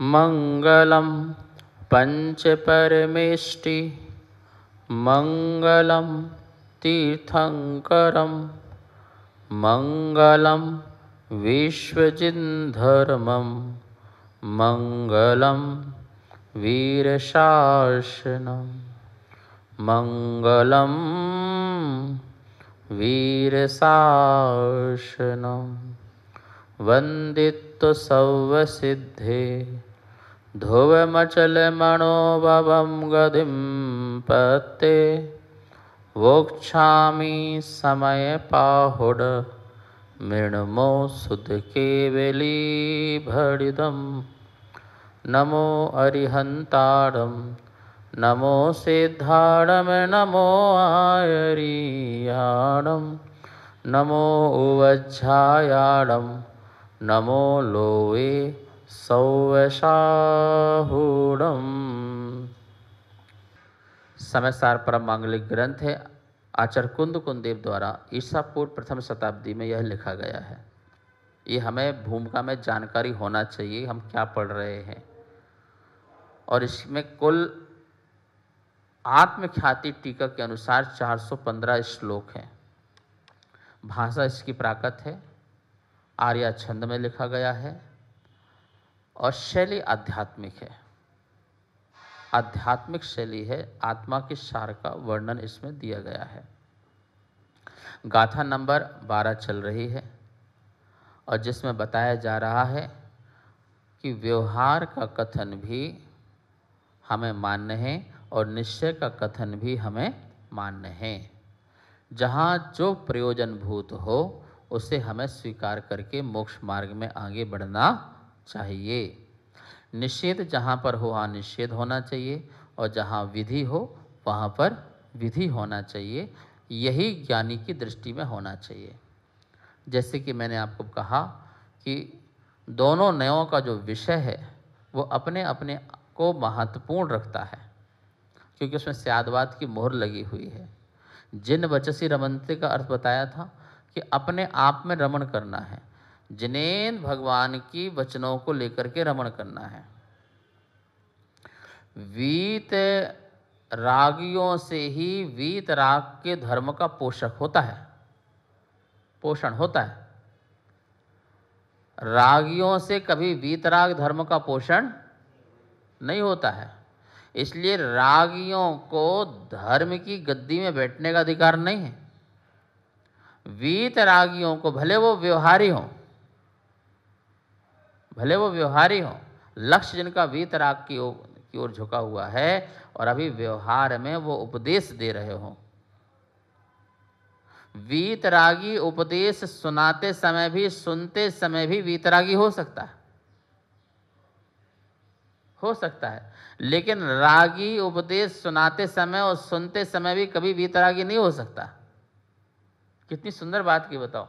मंगलम पंचपरमेष्टि मंगलम तीर्थंकरम मंगलम विश्वजिन्धर्मम मंगलम वीरशासनम मंगलम वीरशासनम वंदित्व सर्वसिद्धे ध्रुवमचलमणोभवं गतिं पत्ते वोक्षामि समयपाहुड मृण्मो सुधकेवलीभरिदं नमो अरिहन्तारं नमो सिद्धारं नमो आयर्याणं नमो उवज्झायाणं नमो लोवे सौवशाहूढ़म। समयसार परम मांगलिक ग्रंथ है। आचार्य कुंद कुंदेव द्वारा ईसा पूर्व प्रथम शताब्दी में यह लिखा गया है। ये हमें भूमिका में जानकारी होना चाहिए, हम क्या पढ़ रहे हैं। और इसमें कुल आत्मख्याति टीका के अनुसार 415 श्लोक हैं। भाषा इसकी प्राकृत है, आर्या छंद में लिखा गया है और शैली आध्यात्मिक है। आध्यात्मिक शैली है, आत्मा के सार का वर्णन इसमें दिया गया है। गाथा नंबर 12 चल रही है और जिसमें बताया जा रहा है कि व्यवहार का कथन भी हमें मान्य है और निश्चय का कथन भी हमें मान्य है। जहाँ जो प्रयोजनभूत हो उसे हमें स्वीकार करके मोक्ष मार्ग में आगे बढ़ना चाहिए। निषेध जहाँ पर हो वहाँ निषेध होना चाहिए और जहाँ विधि हो वहाँ पर विधि होना चाहिए। यही ज्ञानी की दृष्टि में होना चाहिए। जैसे कि मैंने आपको कहा कि दोनों नयों का जो विषय है वो अपने अपने को महत्वपूर्ण रखता है, क्योंकि उसमें स्यादवाद की मोहर लगी हुई है। जिन वचसी रमन्ते का अर्थ बताया था कि अपने आप में रमण करना है, जिनेन भगवान की वचनों को लेकर के रमण करना है। वीत रागियों से ही वीत राग के धर्म का पोषक होता है, पोषण होता है। रागियों से कभी वीतराग धर्म का पोषण नहीं होता है। इसलिए रागियों को धर्म की गद्दी में बैठने का अधिकार नहीं है। वीतरागियों को भले वो व्यवहारी हों, भले वो व्यवहारी हों, लक्ष्य जिनका वीतराग की ओर झुका हुआ है और अभी व्यवहार में वो उपदेश दे रहे हों। वीतरागी उपदेश सुनाते समय भी, सुनते समय भी वीतरागी हो सकता है, हो सकता है। लेकिन रागी उपदेश सुनाते समय और सुनते समय भी कभी वीतरागी नहीं हो सकता। कितनी सुंदर बात की बताओ,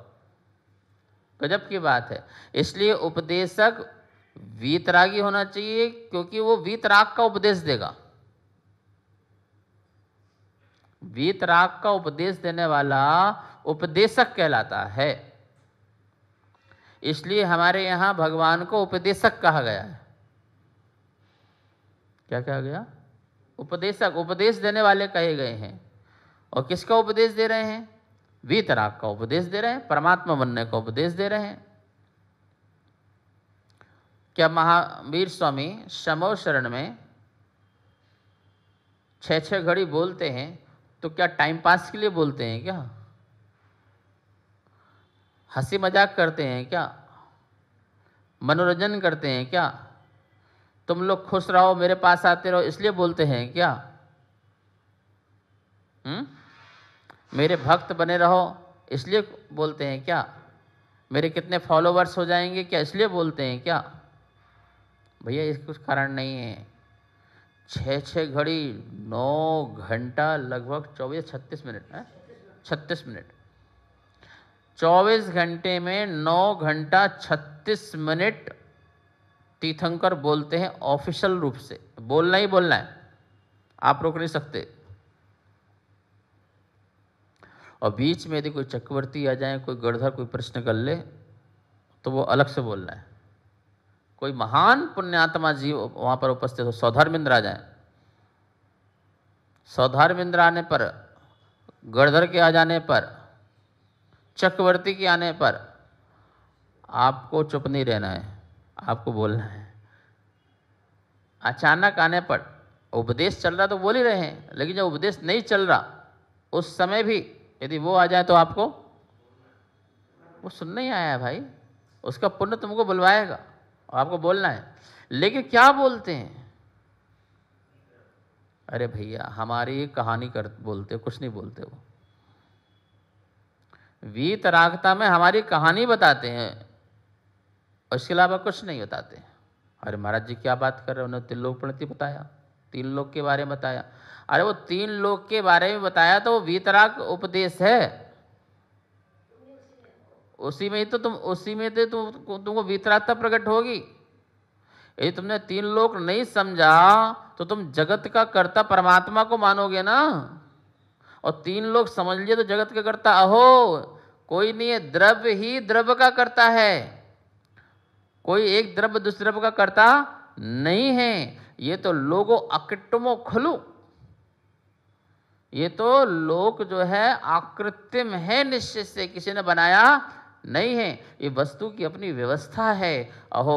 गजब की बात है। इसलिए उपदेशक वीतरागी होना चाहिए, क्योंकि वो वीतराग का उपदेश देगा। वीतराग का उपदेश देने वाला उपदेशक कहलाता है। इसलिए हमारे यहां भगवान को उपदेशक कहा गया है। क्या कहा गया? उपदेशक, उपदेश देने वाले कहे गए हैं। और किसका उपदेश दे रहे हैं? वीतराग का उपदेश दे रहे हैं, परमात्मा बनने का उपदेश दे रहे हैं। क्या महावीर स्वामी समो शरण में 6-6 घड़ी बोलते हैं तो क्या टाइम पास के लिए बोलते हैं क्या? हंसी मजाक करते हैं क्या? मनोरंजन करते हैं क्या? तुम लोग खुश रहो, मेरे पास आते रहो, इसलिए बोलते हैं क्या? मेरे भक्त बने रहो इसलिए बोलते हैं क्या? मेरे कितने फॉलोवर्स हो जाएंगे क्या, इसलिए बोलते हैं क्या? भैया इसका कुछ कारण नहीं है। 6-6 घड़ी 9 घंटा लगभग 24-36 मिनट है, 36 मिनट, 24 घंटे में 9 घंटा 36 मिनट तीर्थंकर बोलते हैं ऑफिशियल रूप से। बोलना ही बोलना है, आप रोक नहीं सकते। और बीच में यदि कोई चक्रवर्ती आ जाए, कोई गणधर कोई प्रश्न कर ले तो वो अलग से बोलना है। कोई महान पुण्यात्मा जीव वहाँ पर उपस्थित हो, सौधर्मेंद्र आ जाए, सौधर्मेंद्र आने पर, गणधर के आ जाने पर, चक्रवर्ती के आने पर आपको चुप नहीं रहना है, आपको बोलना है। अचानक आने पर उपदेश चल रहा तो बोल ही रहे हैं, लेकिन जब उपदेश नहीं चल रहा उस समय भी यदि वो आ जाए तो आपको, वो सुनने ही आया है भाई, उसका पुण्य तुमको बुलवाएगा और आपको बोलना है। लेकिन क्या बोलते हैं, अरे भैया हमारी कहानी कर बोलते, कुछ नहीं बोलते। वो वीतरागता में हमारी कहानी बताते हैं, उसके अलावा कुछ नहीं बताते। अरे महाराज जी क्या बात कर रहे हो, उन्होंने त्रिलोक प्रणति बताया, 3 लोक के बारे में बताया। अरे वो 3 लोक के बारे में बताया तो वो वीतराग उपदेश है, उसी में ही तो तुमको वीतरागता प्रकट होगी। यदि तुमने 3 लोक नहीं समझा तो तुम जगत का कर्ता परमात्मा को मानोगे ना, और 3 लोग समझ लिए तो जगत का कर्ता अहो कोई नहीं है, द्रव्य ही द्रव्य का कर्ता है, कोई एक द्रव्य दूसरे द्रव्य का कर्ता नहीं है। ये तो लोगो अकृत्रिमो खलु, ये तो लोक जो है आकृत्रिम है, निश्चित से किसी ने बनाया नहीं है, ये वस्तु की अपनी व्यवस्था है। अहो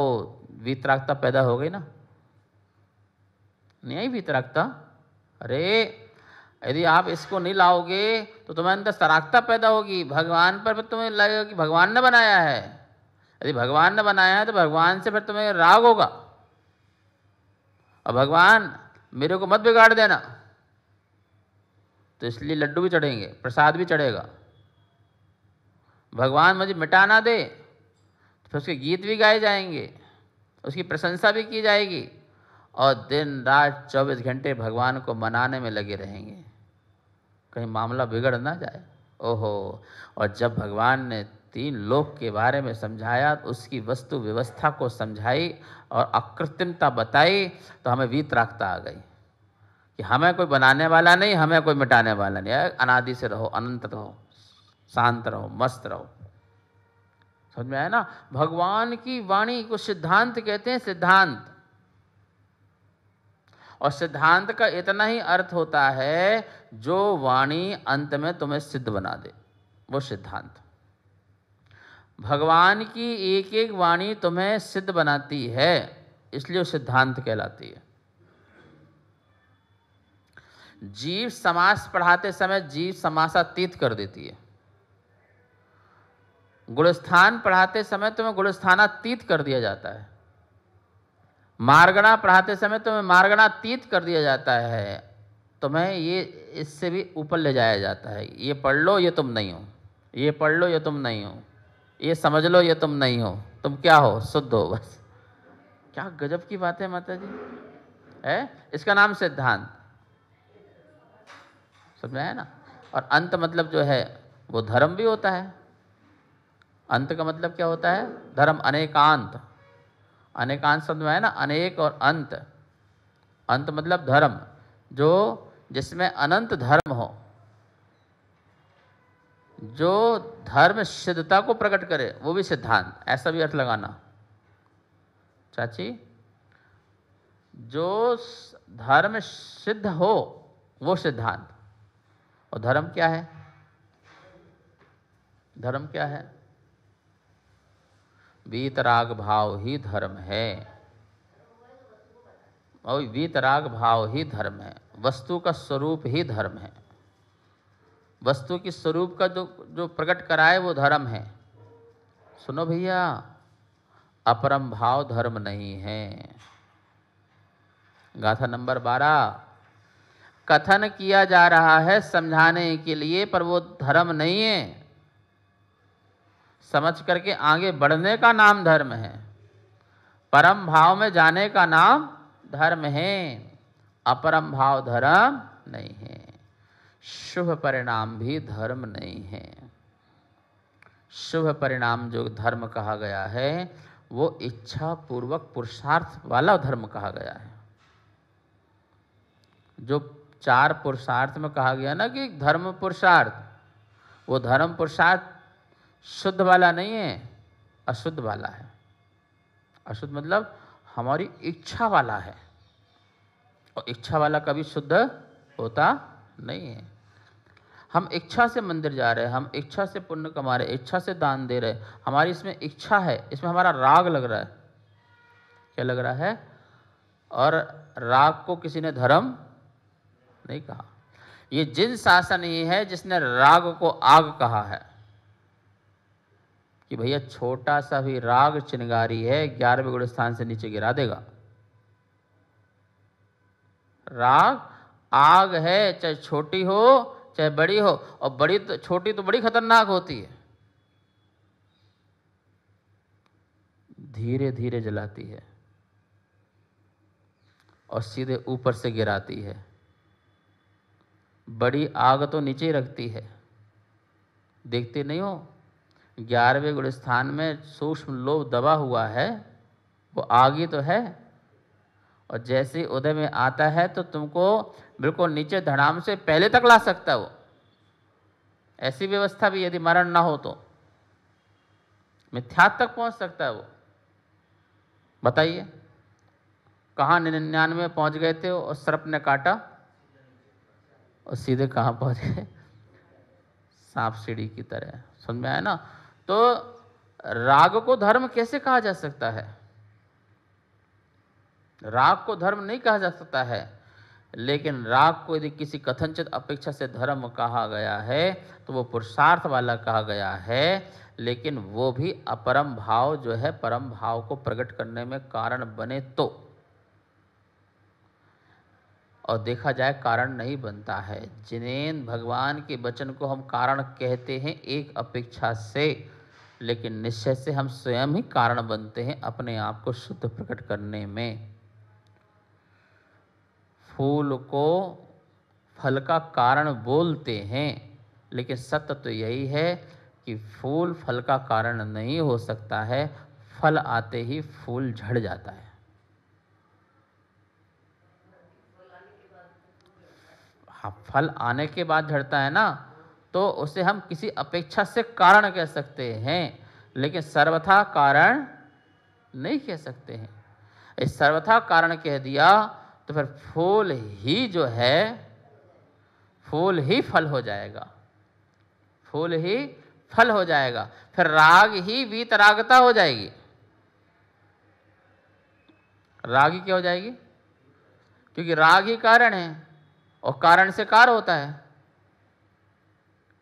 वीतरागता पैदा हो गई ना, नहीं आई वीतरागता। अरे यदि आप इसको नहीं लाओगे तो तुम्हारे अंदर सरागता पैदा होगी, भगवान पर तुम्हें लगेगा कि भगवान ने बनाया है। यदि भगवान ने बनाया है तो भगवान से फिर तुम्हें राग होगा, और भगवान मेरे को मत बिगाड़ देना, तो इसलिए लड्डू भी चढ़ेंगे, प्रसाद भी चढ़ेगा। भगवान मुझे मिटा ना दे तो फिर उसके गीत भी गाए जाएंगे, उसकी प्रशंसा भी की जाएगी, और दिन रात 24 घंटे भगवान को मनाने में लगे रहेंगे, कहीं मामला बिगड़ ना जाए। ओहो, और जब भगवान ने 3 लोक के बारे में समझाया, उसकी वस्तु व्यवस्था को समझाई और अकृत्रिमता बताई, तो हमें वीतरागता आ गई कि हमें कोई बनाने वाला नहीं, हमें कोई मिटाने वाला नहीं, अनादि से रहो, अनंत रहो, शांत रहो, मस्त रहो। समझ में आया ना? भगवान की वाणी को सिद्धांत कहते हैं, सिद्धांत। और सिद्धांत का इतना ही अर्थ होता है जो वाणी अंत में तुम्हें सिद्ध बना दे, वो सिद्धांत। भगवान की एक एक वाणी तुम्हें सिद्ध बनाती है, इसलिए वो सिद्धांत कहलाती है। जीव समास पढ़ाते समय जीव समासातीत कर देती है, गुणस्थान पढ़ाते समय तुम्हें गुणस्थानातीत कर दिया जाता है, मार्गणा पढ़ाते समय तुम्हें मार्गणातीत कर दिया जाता है, तुम्हें ये इससे भी ऊपर ले जाया जाता है। ये पढ़ लो ये तुम नहीं हो, ये पढ़ लो ये तुम नहीं हो, ये समझ लो ये तुम नहीं हो, तुम क्या हो? शुद्ध हो बस। क्या गजब की बात है माता जी, है? इसका नाम सिद्धांत। समझ में आया ना? और अंत मतलब जो है वो धर्म भी होता है। अंत का मतलब क्या होता है? धर्म, अनेकांत। अनेकांत शब्द में है ना, अनेक और अंत। अंत मतलब धर्म, जो जिसमें अनंत धर्म हो, जो धर्म सिद्धता को प्रकट करे, वो भी सिद्धांत। ऐसा भी अर्थ लगाना चाची, जो धर्म सिद्ध हो वो सिद्धांत। और धर्म क्या है? धर्म क्या है? वीतराग भाव ही धर्म है, और वीतराग भाव ही धर्म है। वस्तु का स्वरूप ही धर्म है, वस्तु की स्वरूप का जो प्रकट कराए वो धर्म है। सुनो भैया, अपरम भाव धर्म नहीं है। गाथा नंबर 12, कथन किया जा रहा है समझाने के लिए, पर वो धर्म नहीं है। समझ करके आगे बढ़ने का नाम धर्म है, परम भाव में जाने का नाम धर्म है, अपरम भाव धर्म नहीं है। शुभ परिणाम भी धर्म नहीं है। शुभ परिणाम जो धर्म कहा गया है वो इच्छा पूर्वक पुरुषार्थ वाला धर्म कहा गया है। जो 4 पुरुषार्थ में कहा गया ना कि धर्म पुरुषार्थ, वो धर्म पुरुषार्थ शुद्ध वाला नहीं है, अशुद्ध वाला है। अशुद्ध मतलब हमारी इच्छा वाला है, और इच्छा वाला कभी शुद्ध होता नहीं है। हम इच्छा से मंदिर जा रहे हैं, हम इच्छा से पुण्य कमा रहे, इच्छा से दान दे रहे, हमारी इसमें इच्छा है, इसमें हमारा राग लग रहा है। क्या लग रहा है? और राग को किसी ने धर्म नहीं कहा। ये जिन शासन ही है जिसने राग को आग कहा है कि भैया छोटा सा भी राग चिंगारी है, 11वें गुण स्थान से नीचे गिरा देगा। राग आग है, चाहे छोटी हो चाहे बड़ी हो, और बड़ी तो छोटी तो बड़ी खतरनाक होती है, धीरे धीरे जलाती है और सीधे ऊपर से गिराती है। बड़ी आग तो नीचे ही रखती है, देखते नहीं हो 11वें गुण स्थान में सूक्ष्म लोभ दबा हुआ है, वो आग ही तो है। और जैसे ही उदय में आता है तो तुमको बिल्कुल नीचे धड़ाम से पहले तक ला सकता है वो। ऐसी व्यवस्था भी यदि मरण ना हो तो मिथ्यात्व तक पहुंच सकता है वो। बताइए कहाँ 99 पहुंच गए थे और सर्प ने काटा और सीधे कहाँ पहुंच गए? सांप सीढ़ी की तरह। समझ में आया ना? तो राग को धर्म कैसे कहा जा सकता है? राग को धर्म नहीं कहा जा सकता है, लेकिन राग को यदि किसी कथनचित अपेक्षा से धर्म कहा गया है तो वो पुरुषार्थ वाला कहा गया है, लेकिन वो भी अपरम भाव जो है परम भाव को प्रकट करने में कारण बने तो। और देखा जाए कारण नहीं बनता है। जिनेन भगवान के वचन को हम कारण कहते हैं एक अपेक्षा से, लेकिन निश्चय से हम स्वयं ही कारण बनते हैं अपने आप को शुद्ध प्रकट करने में। फूल को फल का कारण बोलते हैं, लेकिन सत्य तो यही है कि फूल फल का कारण नहीं हो सकता है, फल आते ही फूल झड़ जाता है। हाँ, फल आने के बाद झड़ता है ना, तो उसे हम किसी अपेक्षा से कारण कह सकते हैं, लेकिन सर्वथा कारण नहीं कह सकते हैं। इस सर्वथा कारण कह दिया तो फिर फूल ही जो है फूल ही फल हो जाएगा, फूल ही फल हो जाएगा, फिर राग ही वीतरागता हो जाएगी। राग ही क्या हो जाएगी? क्योंकि राग ही कारण है और कारण से कार होता है।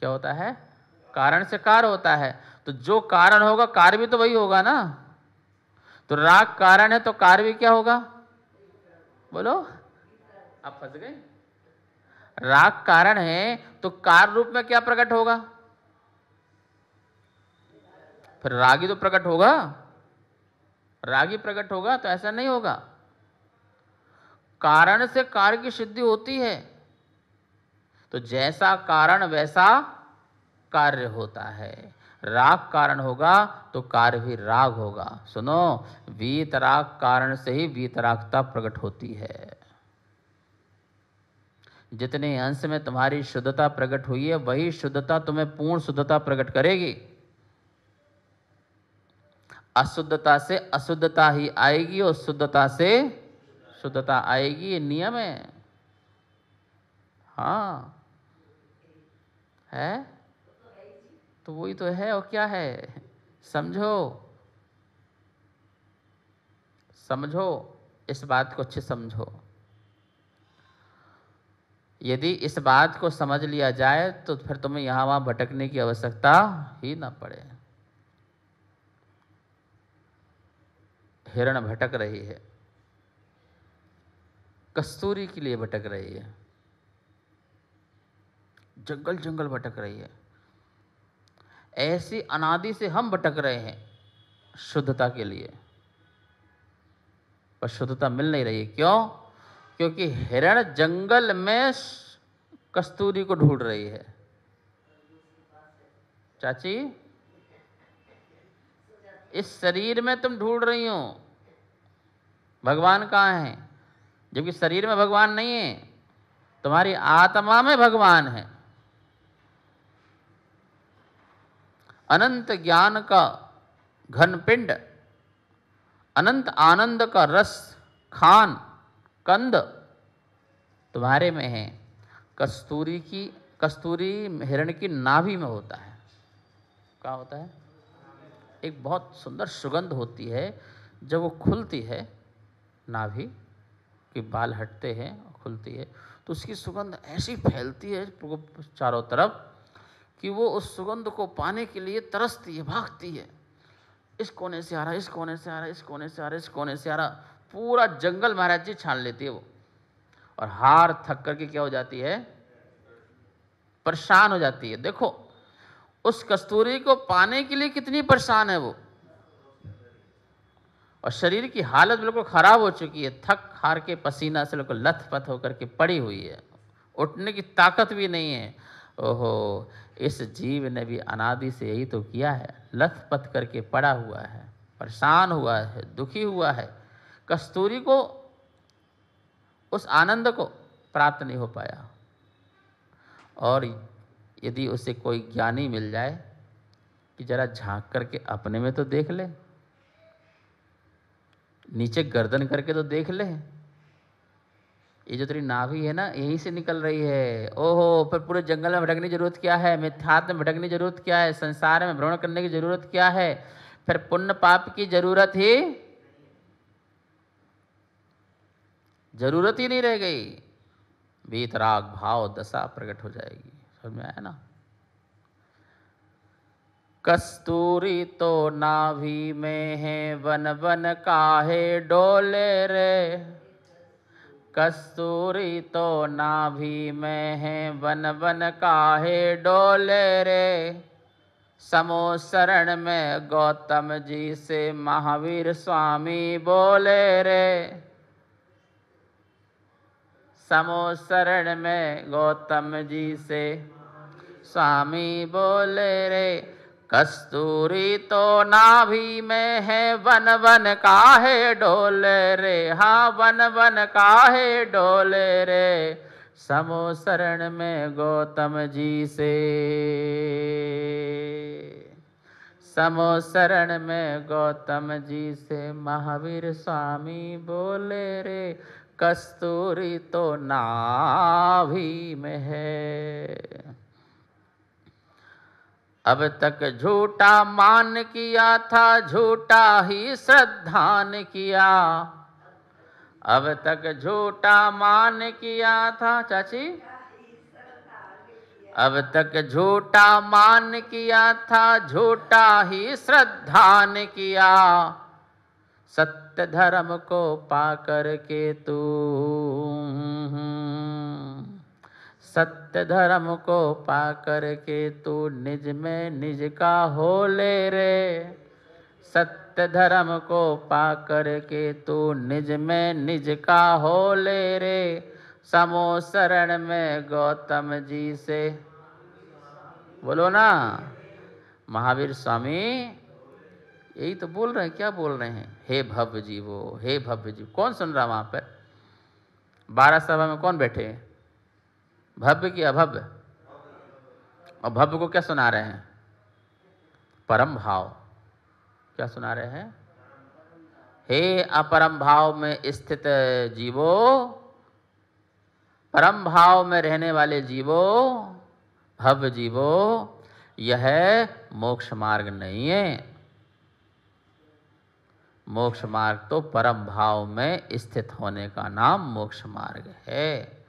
क्या होता है? कारण से कार होता है। तो जो कारण होगा कार्य भी तो वही होगा ना। तो राग कारण है तो कार्य भी क्या होगा? बोलो, आप फंस गए। राग कारण है तो कार्य रूप में क्या प्रकट होगा? फिर राग ही तो प्रकट होगा, राग ही प्रकट होगा। तो ऐसा नहीं होगा, कारण से कार्य की सिद्धि होती है। तो जैसा कारण वैसा कार्य होता है। राग कारण होगा तो कार्य भी राग होगा। सुनो, वीतराग कारण से ही वीतरागता प्रकट होती है। जितने अंश में तुम्हारी शुद्धता प्रकट हुई है वही शुद्धता तुम्हें पूर्ण शुद्धता प्रकट करेगी। अशुद्धता से अशुद्धता ही आएगी और शुद्धता से शुद्धता आएगी, ये नियम है। हाँ है, तो वही तो है। और क्या है? समझो, समझो, इस बात को अच्छे समझो। यदि इस बात को समझ लिया जाए तो फिर तुम्हें यहाँ वहाँ भटकने की आवश्यकता ही ना पड़े। हिरण भटक रही है, कस्तूरी के लिए भटक रही है, जंगल जंगल भटक रही है। ऐसी अनादि से हम भटक रहे हैं शुद्धता के लिए, पर शुद्धता मिल नहीं रही। क्यों? क्योंकि हिरण जंगल में कस्तूरी को ढूंढ रही है। चाची, इस शरीर में तुम ढूंढ रही हो, भगवान कहाँ है? जबकि शरीर में भगवान नहीं है, तुम्हारी आत्मा में भगवान है। अनंत ज्ञान का घन पिंड अनंत आनंद का रस खान कंद तुम्हारे में है। कस्तूरी हिरण की नाभि में होता है। क्या होता है? एक बहुत सुंदर सुगंध होती है जब वो खुलती है, नाभि के बाल हटते हैं और खुलती है तो उसकी सुगंध ऐसी फैलती है चारों तरफ कि वो उस सुगंध को पाने के लिए तरसती है, भागती है। इस कोने से आ रहा, इस कोने से आ रहा, इस कोने से आ रहा, इस कोने से आ रहा, पूरा जंगल महाराज जी छान लेती है वो। और हार थक करके क्या हो जाती है? परेशान हो जाती है। देखो उस कस्तूरी को पाने के लिए कितनी परेशान है वो, और शरीर की हालत बिल्कुल खराब हो चुकी है, थक हार के पसीना से बिल्कुल लथपथ होकर के पड़ी हुई है, उठने की ताकत भी नहीं है। ओहो, इस जीव ने भी अनादि से यही तो किया है, लथपथ करके पड़ा हुआ है, परेशान हुआ है, दुखी हुआ है, कस्तूरी को, उस आनंद को प्राप्त नहीं हो पाया। और यदि उसे कोई ज्ञानी मिल जाए कि जरा झांक करके अपने में तो देख ले, नीचे गर्दन करके तो देख ले, ये जो तेरी नाभि है ना यहीं से निकल रही है। ओहो, फिर पूरे जंगल में भटकने की जरूरत क्या है, मिथ्यात्व में भटकने की जरूरत क्या है, संसार में भ्रमण करने की जरूरत क्या है, फिर पुण्य पाप की जरूरत ही नहीं रह गई। वीतराग भाव दशा प्रकट हो जाएगी। समझ में आया ना? कस्तूरी तो नाभि में है, वन वन काहे डोले रे। कस्तूरी तो नाभि में है, वन वन काहे डोले रे। समो शरण में गौतम जी से महावीर स्वामी बोले रे। समो शरण में गौतम जी से स्वामी बोले रे। कस्तूरी तो नाभि में है, वन वन काहे डोले रे। हाँ, वन वन काहे डोले रे। समो शरण में गौतम जी से, समो शरण में गौतम जी से महावीर स्वामी बोले रे। कस्तूरी तो नाभि में है। अब तक झूठा मान किया था, झूठा ही श्रद्धान किया। अब तक झूठा मान किया था, चाची, अब तक झूठा मान किया था, झूठा ही श्रद्धान किया। सत्य धर्म को पाकर के तू, सत्य धर्म को पाकर के तू निज में निज का हो ले रे। सत्य धर्म को पाकर के तू निज में निज का हो ले रे। समो शरण में गौतम जी से, बोलो ना, महावीर स्वामी यही तो बोल रहे हैं। क्या बोल रहे हैं? हे भव्य जीवो, हे भव्य जीव। कौन सुन रहा वहां पर? 12 सभा में कौन बैठे? भव्य की अभव्य? और भव्य को क्या सुना रहे हैं? परम भाव। क्या सुना रहे हैं? हे अपरम भाव में स्थित जीवो, परम भाव में रहने वाले जीवो, भव्य जीवो, यह मोक्ष मार्ग नहीं है। मोक्ष मार्ग तो परम भाव में स्थित होने का नाम मोक्ष मार्ग है,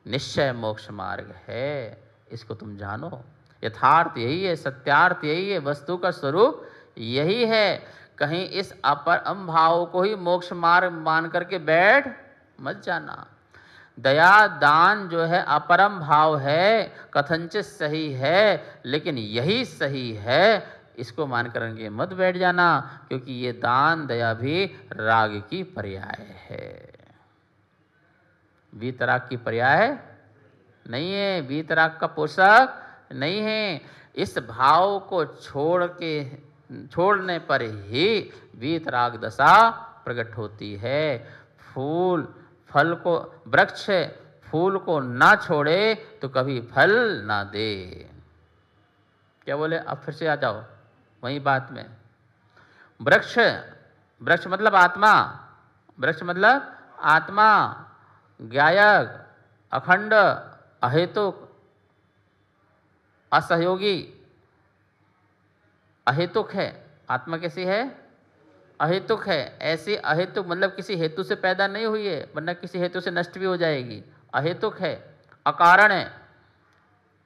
निश्चय मोक्ष मार्ग है। इसको तुम जानो। यथार्थ यही है, सत्यार्थ यही है, वस्तु का स्वरूप यही है। कहीं इस अपरम भाव को ही मोक्ष मार्ग मान करके बैठ मत जाना। दया दान जो है अपरम भाव है, कथनचित सही है, लेकिन यही सही है, इसको मान करके मत बैठ जाना, क्योंकि ये दान दया भी राग की पर्याय है, वीतराग की पर्याय नहीं है, वीतराग का पोषक नहीं है। इस भाव को छोड़ने पर ही वीतराग दशा प्रकट होती है। फूल फल को, वृक्ष फूल को ना छोड़े तो कभी फल ना दे। क्या बोले? अब फिर से आ जाओ वही बात में। वृक्ष वृक्ष मतलब आत्मा, वृक्ष मतलब आत्मा, ज्ञायक, अखंड, अहेतुक, असहयोगी, अहेतुक है। आत्मा कैसी है? अहेतुक है। ऐसी अहेतुक मतलब किसी हेतु से पैदा नहीं हुई है, वरना किसी हेतु से नष्ट भी हो जाएगी। अहेतुक है, अकारण है,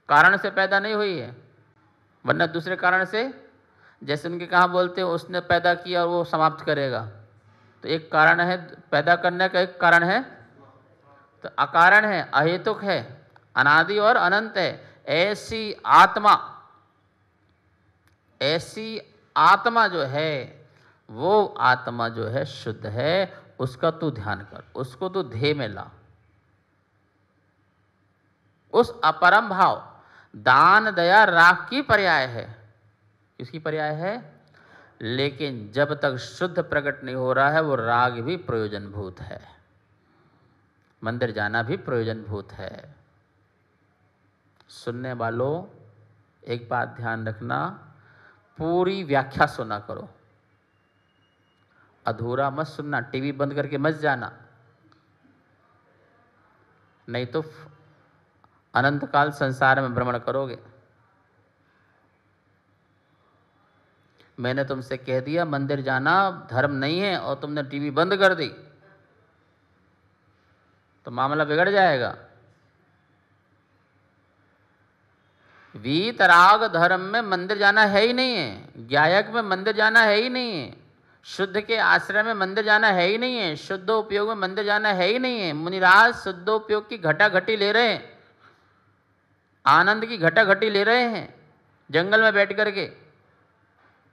कारण से पैदा नहीं हुई है, वरना दूसरे कारण से, जैसे उनके कहाँ बोलते हैं उसने पैदा किया और वो समाप्त करेगा, तो एक कारण है पैदा करने का, एक कारण है, तो अकारण है, अहेतुक है, अनादि और अनंत है। ऐसी आत्मा, ऐसी आत्मा जो है, वो आत्मा जो है शुद्ध है, उसका तू ध्यान कर, उसको तू ध्येय में ला। उस अपरम भाव, दान दया राग की पर्याय है। किसकी पर्याय है? लेकिन जब तक शुद्ध प्रकट नहीं हो रहा है, वो राग भी प्रयोजनभूत है, मंदिर जाना भी प्रयोजनभूत है। सुनने वालों एक बात ध्यान रखना, पूरी व्याख्या सुना करो, अधूरा मत सुनना, टीवी बंद करके मत जाना, नहीं तो अनंत काल संसार में भ्रमण करोगे। मैंने तुमसे कह दिया मंदिर जाना धर्म नहीं है और तुमने टीवी बंद कर दी, तो मामला बिगड़ जाएगा। वीतराग धर्म में मंदिर जाना है ही नहीं है, ज्ञायक में मंदिर जाना है ही नहीं है, शुद्ध के आश्रय में मंदिर जाना है ही नहीं है, शुद्ध उपयोग में मंदिर जाना है ही नहीं है। मुनिराज शुद्ध उपयोग की घटाघटी ले रहे हैं, आनंद की घटाघटी ले रहे हैं, जंगल में बैठ करके,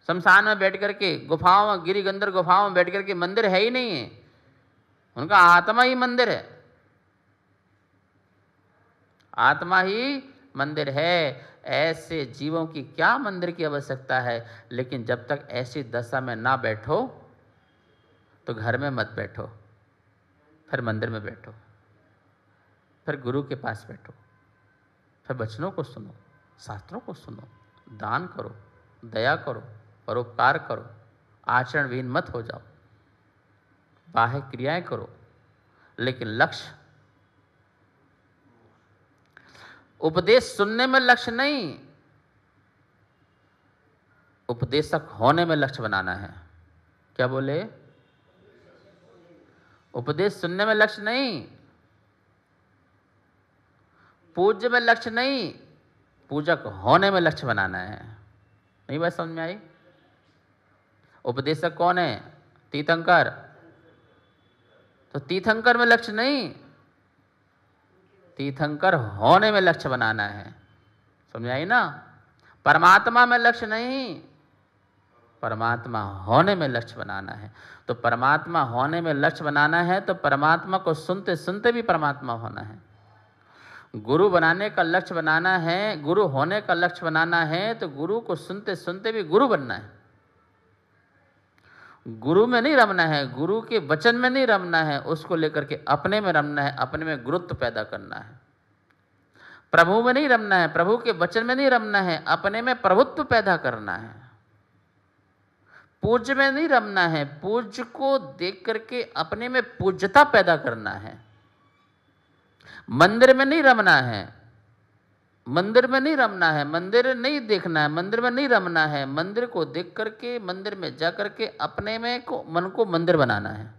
शमशान में बैठ करके, गुफाओं में, गिरी गंधर गुफाओं में बैठ करके, मंदिर है ही नहीं है, उनका आत्मा ही मंदिर है, आत्मा ही मंदिर है। ऐसे जीवों की क्या मंदिर की आवश्यकता है? लेकिन जब तक ऐसी दशा में ना बैठो तो घर में मत बैठो, फिर मंदिर में बैठो, फिर गुरु के पास बैठो, फिर वचनों को सुनो, शास्त्रों को सुनो, दान करो, दया करो, परोपकार करो, आचरण विहीन मत हो जाओ, बाह्य क्रियाएं करो, लेकिन लक्ष्य, उपदेश सुनने में लक्ष्य नहीं, उपदेशक होने में लक्ष्य बनाना है। क्या बोले? उपदेश सुनने में लक्ष्य नहीं, पूज्य में लक्ष्य नहीं, पूजक होने में लक्ष्य बनाना है। नहीं बात समझ में आई? उपदेशक कौन है? तीर्थंकर, तो तीर्थंकर में लक्ष्य नहीं, तीर्थंकर होने में लक्ष्य बनाना है। समझ आई ना? परमात्मा में लक्ष्य नहीं, परमात्मा होने में लक्ष्य बनाना है। तो परमात्मा होने में लक्ष्य बनाना है तो परमात्मा को सुनते सुनते भी परमात्मा होना है। गुरु बनाने का लक्ष्य बनाना है, गुरु होने का लक्ष्य बनाना है, तो गुरु को सुनते सुनते भी गुरु बनना है। गुरु में नहीं रमना है, गुरु के वचन में नहीं रमना है, उसको लेकर के अपने में रमना है, अपने में गुरुत्व पैदा करना है। प्रभु में नहीं रमना है, प्रभु के वचन में नहीं रमना है, अपने में प्रभुत्व पैदा करना है। पूज्य में नहीं रमना है, पूज्य को देख करके अपने में पूज्यता पैदा करना है। मंदिर में नहीं रमना है, मंदिर में नहीं रमना है, मंदिर नहीं देखना है, मंदिर में नहीं रमना है, मंदिर को देख करके, मंदिर में जा करके अपने में को मन को मंदिर बनाना है,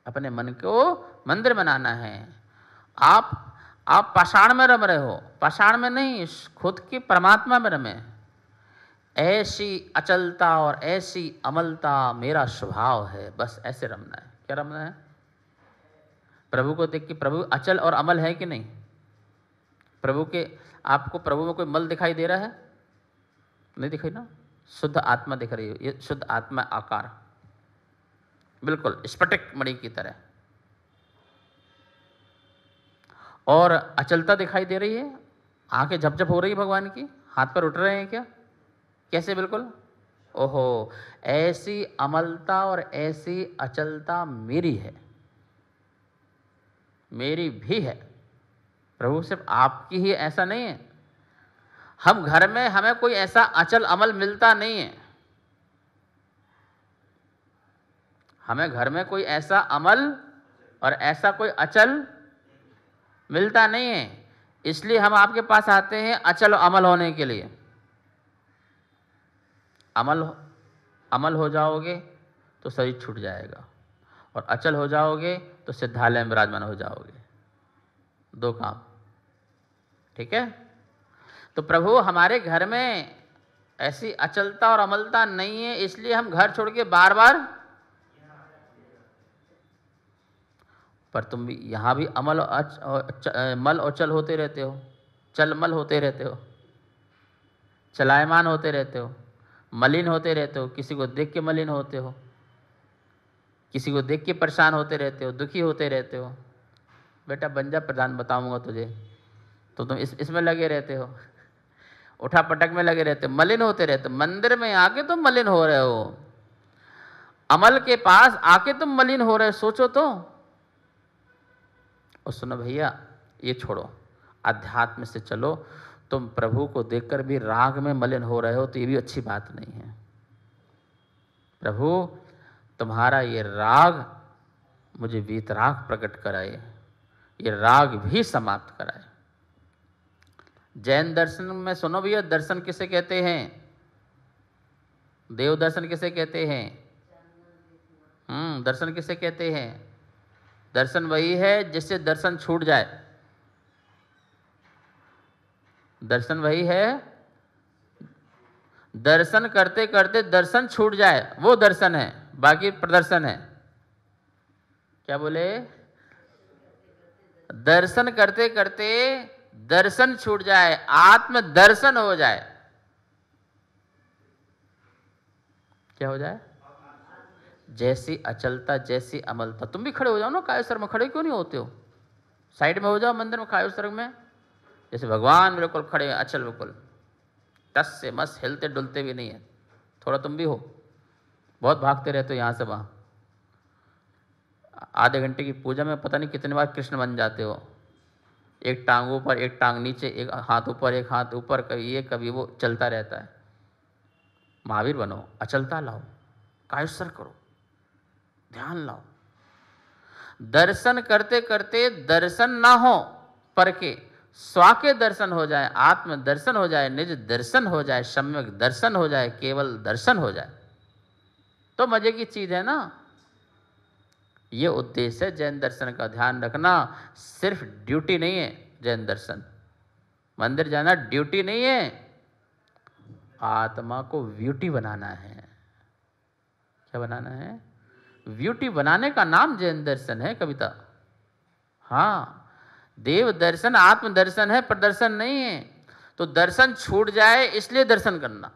अपने मन को मंदिर बनाना है। आप पाषाण में रम रहे हो, पाषाण में नहीं, खुद की परमात्मा में रमे। ऐसी अचलता और ऐसी अमलता मेरा स्वभाव है, बस ऐसे रमना है। क्या रमना है? प्रभु को देख के, प्रभु अचल और अमल है कि नहीं? प्रभु के, आपको प्रभु में कोई मल दिखाई दे रहा है? नहीं दिखाई ना? शुद्ध आत्मा दिख रही है, ये शुद्ध आत्मा आकार, बिल्कुल स्फटिक मणि की तरह। और अचलता दिखाई दे रही है, आंखें झपझप हो रही है भगवान की, हाथ पर उठ रहे हैं क्या? कैसे? बिल्कुल। ओहो, ऐसी अमलता और ऐसी अचलता मेरी है, मेरी भी है। प्रभु सिर्फ आपकी ही ऐसा नहीं है। हम घर में, हमें कोई ऐसा अचल अमल मिलता नहीं है, हमें घर में कोई ऐसा अमल और ऐसा कोई अचल मिलता नहीं है, इसलिए हम आपके पास आते हैं अचल और अमल होने के लिए। अमल हो जाओगे तो शरीर छूट जाएगा, और अचल हो जाओगे तो सिद्धालय में विराजमान हो जाओगे। दो काम, ठीक है। तो प्रभु हमारे घर में ऐसी अचलता और अमलता नहीं है, इसलिए हम घर छोड़ के बार बार, पर तुम भी यहाँ भी अमल मल और चल होते रहते हो, चलमल होते रहते हो, चलायमान होते रहते हो, मलिन होते रहते हो, किसी को देख के मलिन होते हो, किसी को देख के परेशान होते रहते हो, दुखी होते रहते हो। बेटा बन जा प्रधान, बताऊंगा तुझे, तो तुम इसमें लगे रहते हो, उठा पटक में लगे रहते हो, मलिन होते रहते हो। मंदिर में आके तुम मलिन हो रहे हो, अमल के पास आके तुम मलिन हो रहे हो, सोचो तो। और सुनो भैया, ये छोड़ो, अध्यात्म से चलो। तुम प्रभु को देखकर भी राग में मलिन हो रहे हो तो ये भी अच्छी बात नहीं है। प्रभु तुम्हारा ये राग मुझे वीतराग प्रकट कराए, ये राग भी समाप्त कराए। जैन दर्शन में सुनो भैया, दर्शन किसे कहते हैं? देव दर्शन किसे कहते हैं? दर्शन किसे कहते हैं? दर्शन वही है जिससे दर्शन छूट जाए। दर्शन वही है, दर्शन करते करते दर्शन छूट जाए, वो दर्शन है, बाकी प्रदर्शन है। क्या बोले? दर्शन करते करते दर्शन छूट जाए, आत्म दर्शन हो जाए। क्या हो जाए? जैसी अचलता, जैसी अमलता। तुम भी खड़े हो जाओ ना, कायस्वर में खड़े क्यों नहीं होते हो? साइड में हो जाओ मंदिर में, कायस्वर में, जैसे भगवान बिल्कुल खड़े हैं, अचल बिल्कुल, टस से मस, हिलते डुलते भी नहीं है। थोड़ा तुम भी हो, बहुत भागते रहते हो यहाँ से वहाँ। आधे घंटे की पूजा में पता नहीं कितने बार कृष्ण बन जाते हो, एक टांग ऊपर, एक टांग नीचे, एक हाथ ऊपर, एक हाथ ऊपर, कभी ये कभी वो चलता रहता है। महावीर बनो, अचलता लाओ, कायस्वर करो, ध्यान लाओ। दर्शन करते करते दर्शन ना हो पर के स्वा के दर्शन हो जाए, आत्म दर्शन हो जाए, निज दर्शन हो जाए, सम्यक दर्शन हो जाए, केवल दर्शन हो जाए, तो मजे की चीज है ना। ये उद्देश्य है जैन दर्शन का। ध्यान रखना, सिर्फ ड्यूटी नहीं है जैन दर्शन, मंदिर जाना ड्यूटी नहीं है, आत्मा को ब्यूटी बनाना है। क्या बनाना है? ब्यूटी बनाने का नाम जैन दर्शन है कविता। हाँ, देव दर्शन आत्म दर्शन है, प्रदर्शन नहीं है। तो दर्शन छूट जाए इसलिए दर्शन करना।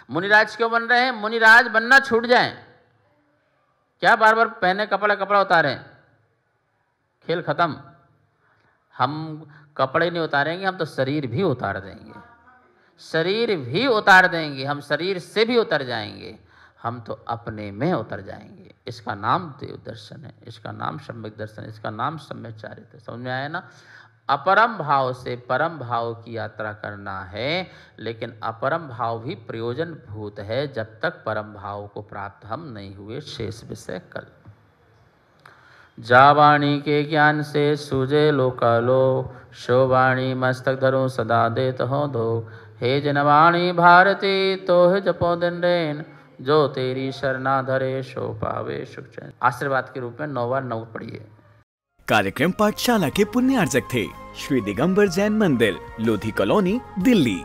मुनिराज क्यों बन रहे हैं? मुनिराज बनना छूट जाए। क्या बार बार पहने कपड़ा उतारें? खेल खत्म। हम कपड़े नहीं उतारेंगे, हम तो शरीर भी उतार देंगे, शरीर भी उतार देंगे, हम शरीर से भी उतर जाएंगे, हम तो अपने में उतर जाएंगे। इसका नाम देव दर्शन है, इसका नाम सम्यक दर्शन है, इसका नाम सम्यक चारित्र। समझ में आया ना? अपरम भाव से परम भाव की यात्रा करना है, लेकिन अपरम भाव भी प्रयोजन भूत है जब तक परम भाव को प्राप्त हम नहीं हुए। शेष विषय कल। जावाणी के ज्ञान से सूझे लोकालो, शोवाणी मस्तक धरो सदा देत हो दो। हे जनवाणी भारती तो है जपो दिन रेन, जो तेरी शरणा धरे सो पावे सुख चैन। आशीर्वाद के रूप में 9 बार 9 पढ़िए। कार्यक्रम पाठशाला के पुण्यार्जक थे श्री दिगंबर जैन मंदिर, लोधी कॉलोनी, दिल्ली।